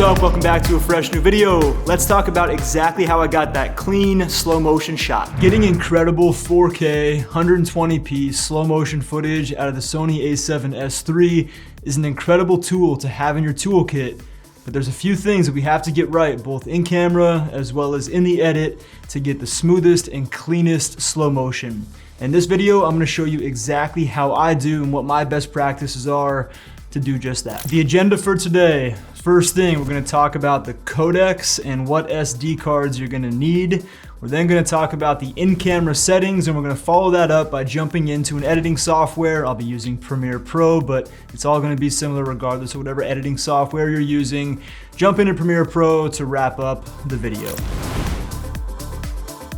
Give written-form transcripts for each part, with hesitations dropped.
up? Welcome back to a fresh new video. Let's talk about exactly how I got that clean slow motion shot. Getting incredible 4K 120p slow motion footage out of the Sony A7S III is an incredible tool to have in your toolkit, but there's a few things that we have to get right, both in camera as well as in the edit, to get the smoothest and cleanest slow motion. In this video, I'm gonna show you exactly how I do and what my best practices are to do just that. The agenda for today: first thing, we're gonna talk about the codecs and what SD cards you're gonna need. We're then gonna talk about the in-camera settings, and we're gonna follow that up by jumping into an editing software. I'll be using Premiere Pro, but it's all gonna be similar regardless of whatever editing software you're using. Jump into Premiere Pro to wrap up the video.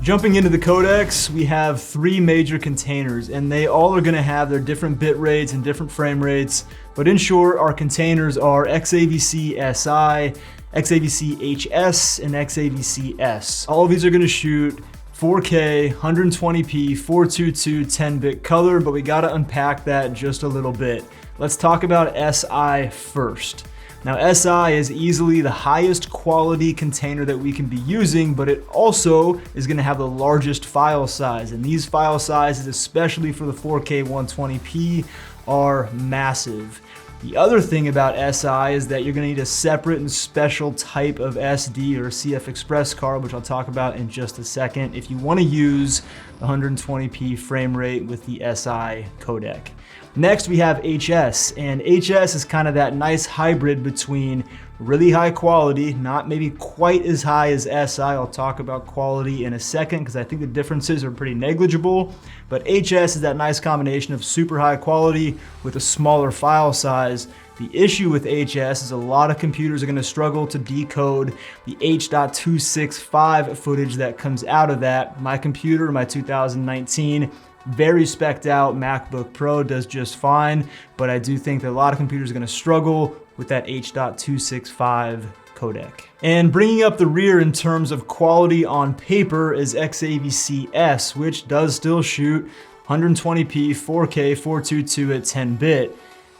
Jumping into the codecs, we have three major containers, and they all are gonna have their different bit rates and different frame rates. But in short, our containers are XAVC-SI, XAVC-HS, and XAVC-S. All of these are gonna shoot 4K, 120p, 422, 10-bit color, but we gotta unpack that just a little bit. Let's talk about SI first. Now, SI is easily the highest quality container that we can be using, but it also is gonna have the largest file size. And these file sizes, especially for the 4K 120p, are massive. The other thing about SI is that you're gonna need a separate and special type of SD or CF Express card, which I'll talk about in just a second, if you wanna use the 120p frame rate with the SI codec. Next, we have HS, and HS is kind of that nice hybrid between really high quality, not maybe quite as high as SI. I'll talk about quality in a second because I think the differences are pretty negligible, but HS is that nice combination of super high quality with a smaller file size. The issue with HS is a lot of computers are going to struggle to decode the H.265 footage that comes out of that. My computer, my 2019 very spec'd out MacBook Pro, does just fine, but I do think that a lot of computers are gonna struggle with that H.265 codec. And bringing up the rear in terms of quality on paper is XAVC-S, which does still shoot 120p, 4K, 422 at 10-bit.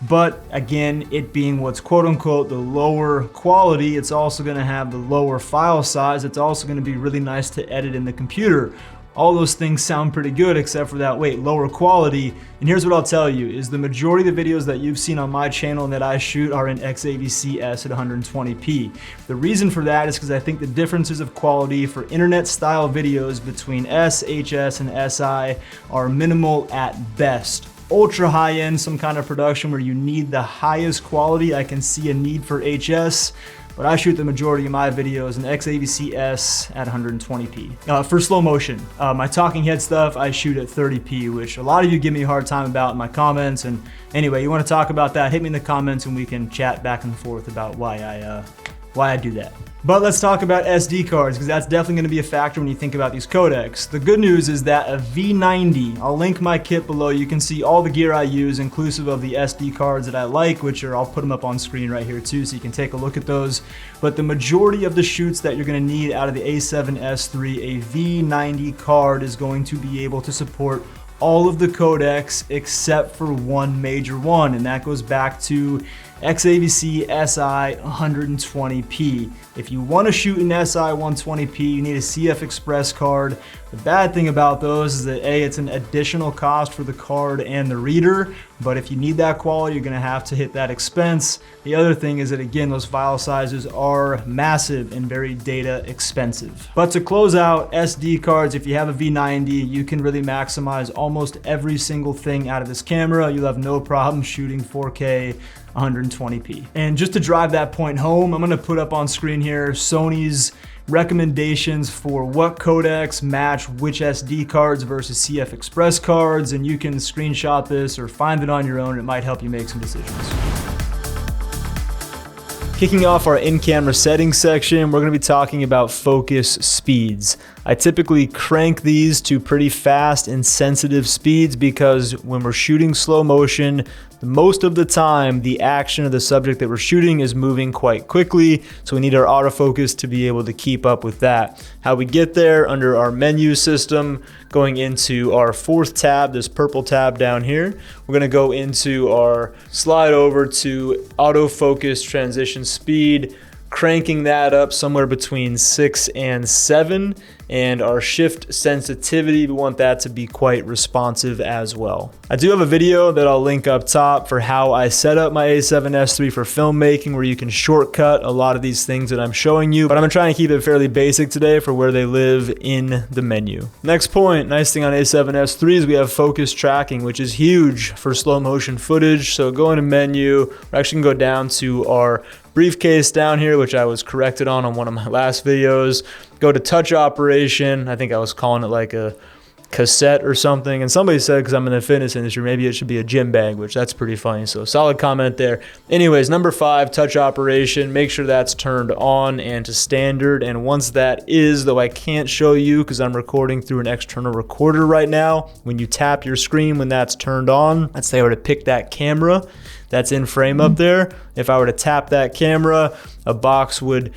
But again, it being what's quote unquote the lower quality, it's also gonna have the lower file size. It's also gonna be really nice to edit in the computer. All those things sound pretty good except for that, lower quality. And here's what I'll tell you, is the majority of the videos that you've seen on my channel and that I shoot are in XAVC-S at 120p. The reason for that is because I think the differences of quality for internet style videos between S, HS, and SI are minimal at best. Ultra high end, some kind of production where you need the highest quality, I can see a need for HS. But I shoot the majority of my videos in XAVC-S at 120p. For slow motion, my talking head stuff, I shoot at 30p, which a lot of you give me a hard time about in my comments. And anyway, you wanna talk about that, hit me in the comments and we can chat back and forth about why I do that. But let's talk about SD cards, because that's definitely gonna be a factor when you think about these codecs. The good news is that a V90, I'll link my kit below, you can see all the gear I use, inclusive of the SD cards that I like, which are, I'll put them up on screen right here too, so you can take a look at those. But the majority of the shoots that you're gonna need out of the A7S III, a V90 card is going to be able to support all of the codecs except for one major one, and that goes back to XAVC-SI 120p. If you want to shoot in SI 120p, you need a CF Express card. The bad thing about those is that A, it's an additional cost for the card and the reader, but if you need that quality, you're gonna have to hit that expense. The other thing is that, again, those file sizes are massive and very data expensive. But to close out SD cards, if you have a V90, you can really maximize almost every single thing out of this camera. You'll have no problem shooting 4K 120p. And just to drive that point home, I'm gonna put up on screen here Sony's recommendations for what codecs match which SD cards versus CF Express cards, and you can screenshot this or find it on your own. It might help you make some decisions. Kicking off our in-camera settings section, we're gonna be talking about focus speeds. I typically crank these to pretty fast and sensitive speeds because when we're shooting slow motion, most of the time the action of the subject that we're shooting is moving quite quickly, so we need our autofocus to be able to keep up with that. How we get there: under our menu system, going into our fourth tab, this purple tab down here, we're gonna go into our slide over to autofocus transition speed, cranking that up somewhere between 6 and 7. And our shift sensitivity, we want that to be quite responsive as well. I do have a video that I'll link up top for how I set up my A7S III for filmmaking, where you can shortcut a lot of these things that I'm showing you, but I'm gonna try and keep it fairly basic today for where they live in the menu. Next point, nice thing on A7S III is we have focus tracking, which is huge for slow motion footage. So go into menu, we're actually gonna go down to our briefcase down here, which I was corrected on one of my last videos. Go to touch operation. I think I was calling it like a cassette or something. And somebody said, because I'm in the fitness industry, maybe it should be a gym bag, which that's pretty funny. So solid comment there. Anyways, number 5, touch operation. Make sure that's turned on and to standard. And once that is, though I can't show you because I'm recording through an external recorder right now, when you tap your screen when that's turned on, let's say I were to pick that camera that's in frame up there. If I were to tap that camera, a box would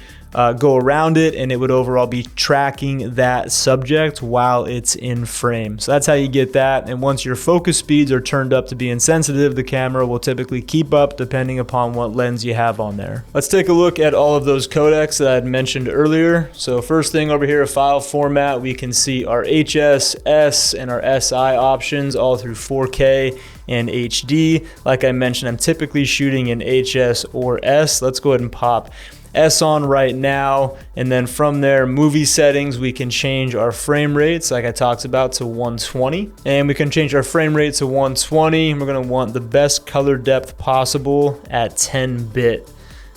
go around it and it would overall be tracking that subject while it's in frame. So that's how you get that. And once your focus speeds are turned up to being sensitive, the camera will typically keep up depending upon what lens you have on there. Let's take a look at all of those codecs that I had mentioned earlier. So first thing over here, file format, we can see our HS, S, and our SI options all through 4K and HD. Like I mentioned, I'm typically shooting in HS or S. Let's go ahead and pop S on right now, and then from there, movie settings, we can change our frame rates like I talked about to 120, and we can change our frame rate to 120. We're going to want the best color depth possible at 10-bit.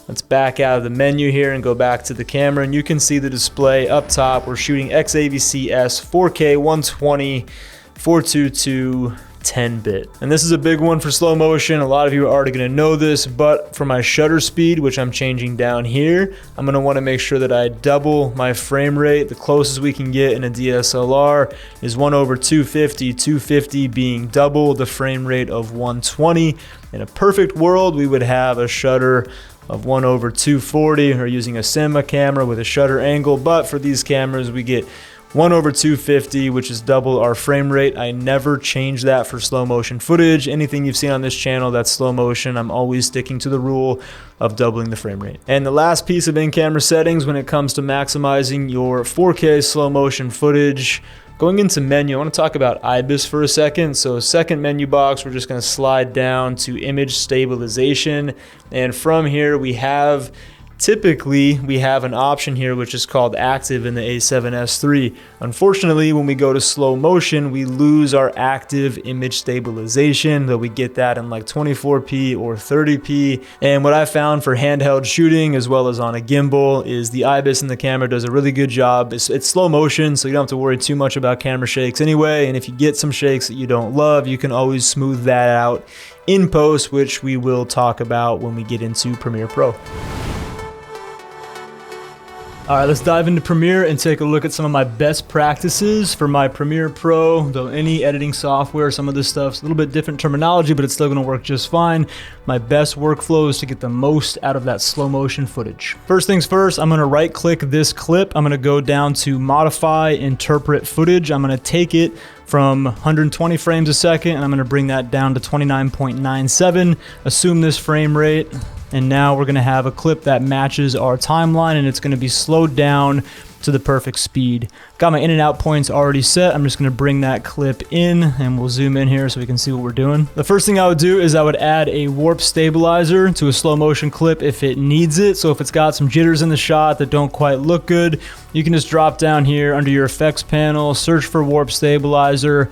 Let's back out of the menu here and go back to the camera, and you can see the display up top. We're shooting XAVC-S 4K 120 422 10-bit. And this is a big one for slow motion. A lot of you are already going to know this, but for my shutter speed, which I'm changing down here, I'm going to want to make sure that I double my frame rate. The closest we can get in a DSLR is 1/250, 250 being double the frame rate of 120. In a perfect world, we would have a shutter of 1/240 or using a cinema camera with a shutter angle, but for these cameras, we get 1/250, which is double our frame rate. I never change that for slow motion footage. Anything you've seen on this channel that's slow motion, I'm always sticking to the rule of doubling the frame rate. And the last piece of in-camera settings when it comes to maximizing your 4K slow motion footage, going into menu, I want to talk about IBIS for a second. So second menu box, we're just going to slide down to image stabilization. And from here typically we have an option here which is called active in the A7S III. Unfortunately, when we go to slow motion, we lose our active image stabilization, though we get that in like 24p or 30p. And what I found for handheld shooting as well as on a gimbal is the IBIS in the camera does a really good job. It's slow motion, so you don't have to worry too much about camera shakes anyway. And if you get some shakes that you don't love, you can always smooth that out in post, which we will talk about when we get into Premiere Pro. All right, let's dive into Premiere and take a look at some of my best practices for my Premiere Pro. Though any editing software, some of this stuff's a little bit different terminology, but it's still gonna work just fine. My best workflow is to get the most out of that slow motion footage. First things first, I'm gonna right click this clip. I'm gonna go down to modify, interpret footage. I'm gonna take it from 120 frames a second and I'm gonna bring that down to 29.97. Assume this frame rate. And now we're gonna have a clip that matches our timeline and it's gonna be slowed down to the perfect speed. Got my in and out points already set. I'm just gonna bring that clip in and we'll zoom in here so we can see what we're doing. The first thing I would do is I would add a warp stabilizer to a slow motion clip if it needs it. So if it's got some jitters in the shot that don't quite look good, you can just drop down here under your effects panel, search for warp stabilizer,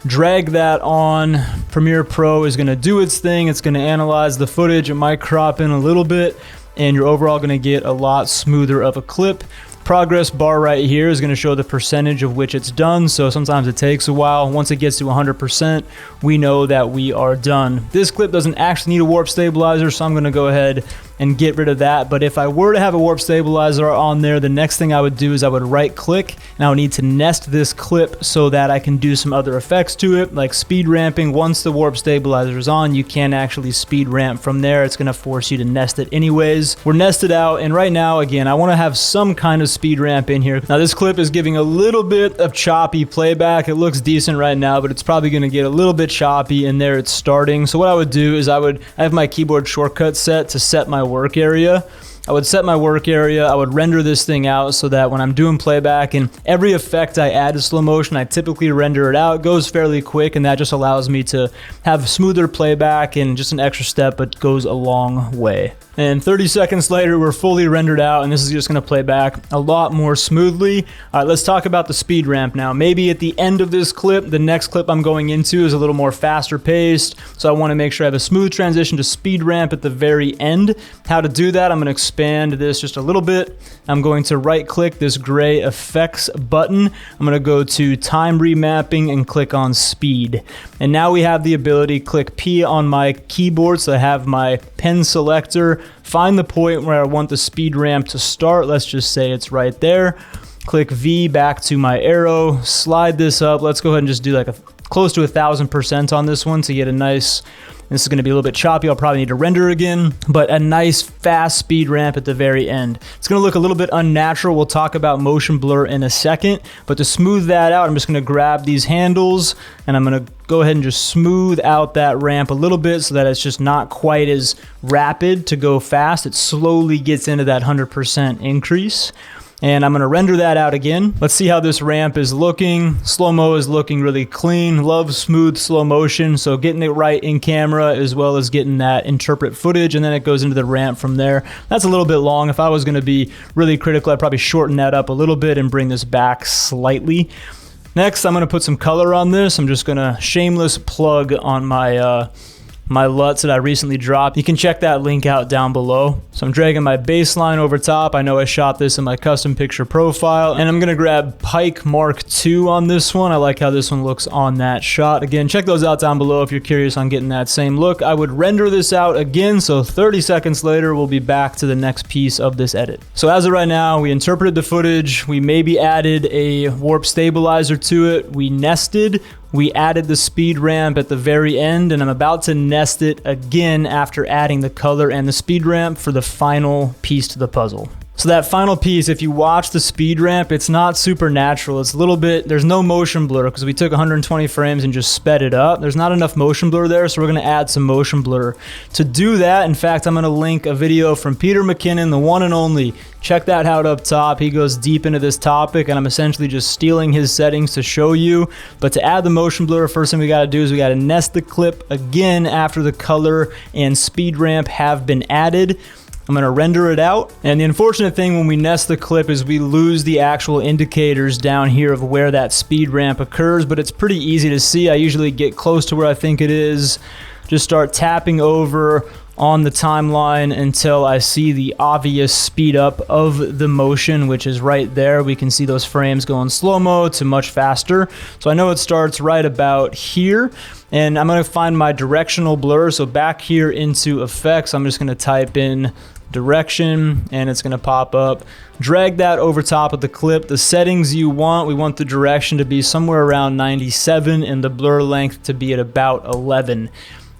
drag that on. Premiere Pro is going to do its thing. It's going to analyze the footage. It might crop in a little bit and you're overall going to get a lot smoother of a clip. Progress bar right here is going to show the percentage of which it's done. So sometimes it takes a while. Once it gets to 100%, we know that we are done. This clip doesn't actually need a warp stabilizer, so I'm going to go ahead and get rid of that. But if I were to have a warp stabilizer on there, the next thing I would do is I would right click and I would need to nest this clip so that I can do some other effects to it, like speed ramping. Once the warp stabilizer is on, you can't actually speed ramp from there. It's going to force you to nest it anyways. We're nested out, and right now, again, I want to have some kind of speed ramp in here. Now this clip is giving a little bit of choppy playback. It looks decent right now, but it's probably going to get a little bit choppy, and there it's starting. So what I would do is I have my keyboard shortcut set to set my work area. I would set my work area, I would render this thing out so that when I'm doing playback and every effect I add to slow motion, I typically render it out. It goes fairly quick, and that just allows me to have smoother playback and just an extra step, but goes a long way. And 30 seconds later, we're fully rendered out, and this is just gonna play back a lot more smoothly. All right, let's talk about the speed ramp now. Maybe at the end of this clip, the next clip I'm going into is a little more faster paced, so I wanna make sure I have a smooth transition to speed ramp at the very end. How to do that, I'm gonna expand this just a little bit. I'm going to right click this gray effects button. I'm gonna go to time remapping and click on speed. And now we have the ability to click P on my keyboard, so I have my pen selector, find the point where I want the speed ramp to start. Let's just say it's right there. Click V back to my arrow, slide this up. Let's go ahead and just do like close to 1000% on this one to get a nice, this is gonna be a little bit choppy, I'll probably need to render again, but a nice fast speed ramp at the very end. It's gonna look a little bit unnatural. We'll talk about motion blur in a second, but to smooth that out, I'm just gonna grab these handles and I'm gonna go ahead and just smooth out that ramp a little bit so that it's just not quite as rapid to go fast. It slowly gets into that 100% increase. And I'm gonna render that out again. Let's see how this ramp is looking. Slow-mo is looking really clean. Love smooth slow motion, so getting it right in camera as well as getting that interpret footage, and then it goes into the ramp from there. That's a little bit long. If I was gonna be really critical, I'd probably shorten that up a little bit and bring this back slightly. Next, I'm gonna put some color on this. I'm just gonna shameless plug on my my LUTs that I recently dropped. You can check that link out down below. So I'm dragging my baseline over top. I know I shot this in my custom picture profile, and I'm gonna grab Pike Mark II on this one. I like how this one looks on that shot. Again, check those out down below if you're curious on getting that same look. I would render this out again, so 30 seconds later, we'll be back to the next piece of this edit. So as of right now, we interpreted the footage, we maybe added a warp stabilizer to it, we nested, we added the speed ramp at the very end, and I'm about to nest it again after adding the color and the speed ramp for the final piece to the puzzle. So that final piece, if you watch the speed ramp, it's not super natural. It's a little bit, there's no motion blur because we took 120 frames and just sped it up. There's not enough motion blur there, so we're gonna add some motion blur. To do that, in fact, I'm gonna link a video from Peter McKinnon, the one and only. Check that out up top. He goes deep into this topic, and I'm essentially just stealing his settings to show you. But to add the motion blur, first thing we gotta do is we gotta nest the clip again after the color and speed ramp have been added. I'm gonna render it out. And the unfortunate thing when we nest the clip is we lose the actual indicators down here of where that speed ramp occurs, but it's pretty easy to see. I usually get close to where I think it is, just start tapping over on the timeline until I see the obvious speed up of the motion, which is right there. We can see those frames going slow-mo to much faster. So I know it starts right about here, and I'm gonna find my directional blur. So back here into effects, I'm just gonna type in direction, and it's gonna pop up. Drag that over top of the clip. The settings you want, we want the direction to be somewhere around 97 and the blur length to be at about 11.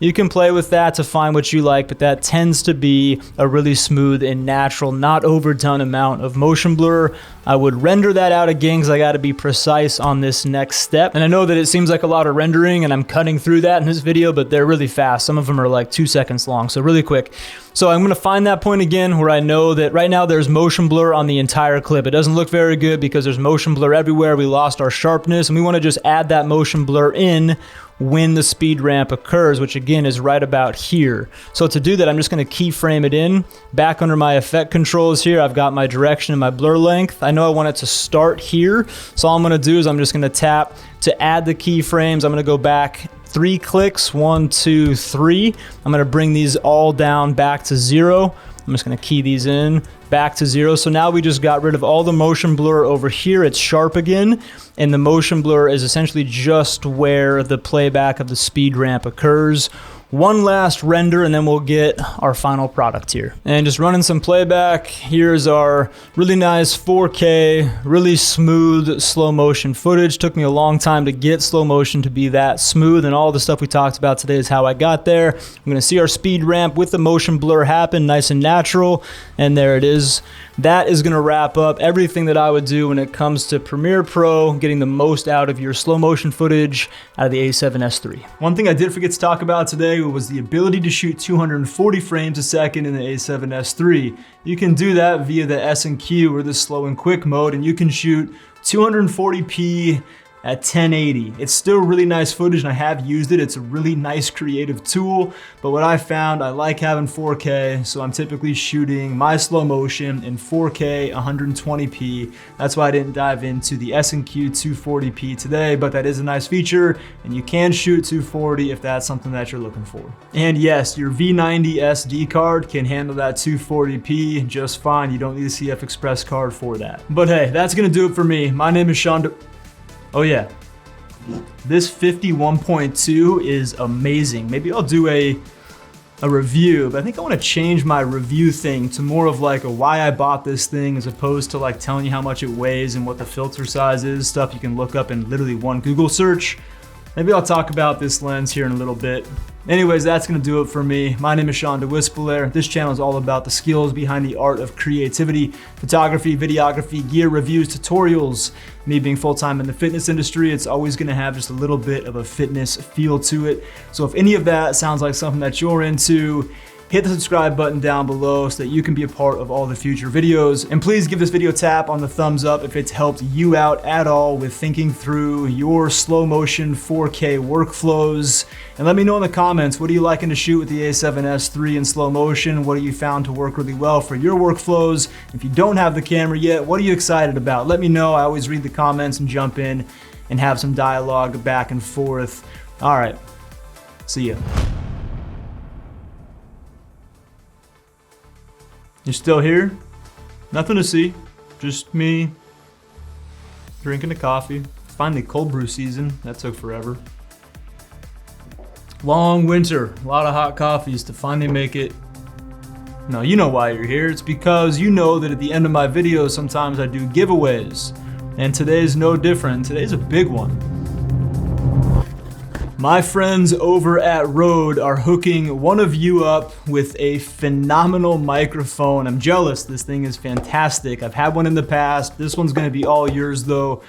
You can play with that to find what you like, but that tends to be a really smooth and natural, not overdone amount of motion blur. I would render that out again because I got to be precise on this next step. And I know that it seems like a lot of rendering and I'm cutting through that in this video, but they're really fast. Some of them are like 2 seconds long, so really quick. So I'm going to find that point again where I know that right now there's motion blur on the entire clip. It doesn't look very good because there's motion blur everywhere. We lost our sharpness, and we want to just add that motion blur in when the speed ramp occurs, which again is right about here. So to do that, I'm just gonna keyframe it in. Back under my effect controls here, I've got my direction and my blur length. I know I want it to start here, so all I'm gonna do is I'm just gonna tap to add the keyframes. I'm gonna go back 3 clicks, 1, 2, 3. I'm gonna bring these all down back to 0. I'm just gonna key these in back to 0. So now we just got rid of all the motion blur over here. It's sharp again, and the motion blur is essentially just where the playback of the speed ramp occurs. One last render, and then we'll get our final product here. And just running some playback, here's our really nice 4K, really smooth slow motion footage. Took me a long time to get slow motion to be that smooth, and all the stuff we talked about today is how I got there. I'm gonna see our speed ramp with the motion blur happen, nice and natural, and there it is. That is gonna wrap up everything that I would do when it comes to Premiere Pro, getting the most out of your slow motion footage out of the A7S III. One thing I did forget to talk about today 4K was the ability to shoot 240 frames a second in the A7S III. You can do that via the S&Q or the slow and quick mode, and you can shoot 240p at 1080. It's still really nice footage and I have used it. It's a really nice creative tool, but what I found, I like having 4K, so I'm typically shooting my slow motion in 4K 120p. That's why I didn't dive into the S&Q 240p today, but that is a nice feature and you can shoot 240 if that's something that you're looking for. And yes, your V90 SD card can handle that 240p just fine. You don't need a CF Express card for that. But hey, that's gonna do it for me. My name is Sean. Oh yeah, this 51.2 is amazing. Maybe I'll do a review, but I think I want to change my review thing to more of like a why I bought this thing as opposed to like telling you how much it weighs and what the filter size is, stuff you can look up in literally one Google search. Maybe I'll talk about this lens here in a little bit. Anyways, that's gonna do it for me. My name is Sean DeWispelaire. This channel is all about the skills behind the art of creativity, photography, videography, gear reviews, tutorials. Me being full-time in the fitness industry, it's always gonna have just a little bit of a fitness feel to it. So if any of that sounds like something that you're into, hit the subscribe button down below so that you can be a part of all the future videos. And please give this video a tap on the thumbs up if it's helped you out at all with thinking through your slow motion 4K workflows. And let me know in the comments, what are you liking to shoot with the A7S III in slow motion? What have you found to work really well for your workflows? If you don't have the camera yet, what are you excited about? Let me know. I always read the comments and jump in and have some dialogue back and forth. All right, see ya. You're still here? Nothing to see, just me drinking a coffee. Finally cold brew season, that took forever. Long winter, a lot of hot coffees to finally make it. No, you know why you're here. It's because you know that at the end of my videos, sometimes I do giveaways. And today's no different. Today's a big one. My friends over at Rode are hooking one of you up with a phenomenal microphone. I'm jealous, this thing is fantastic. I've had one in the past. This one's gonna be all yours though.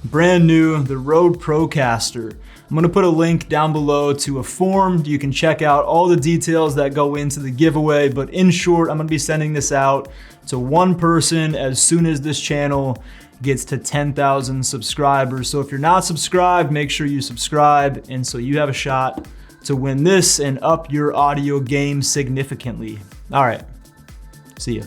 Brand new, the Rode ProCaster. I'm gonna put a link down below to a form. You can check out all the details that go into the giveaway, but in short, I'm gonna be sending this out to one person as soon as this channel gets to 10,000 subscribers. So if you're not subscribed, make sure you subscribe, and so you have a shot to win this and up your audio game significantly. All right, see ya.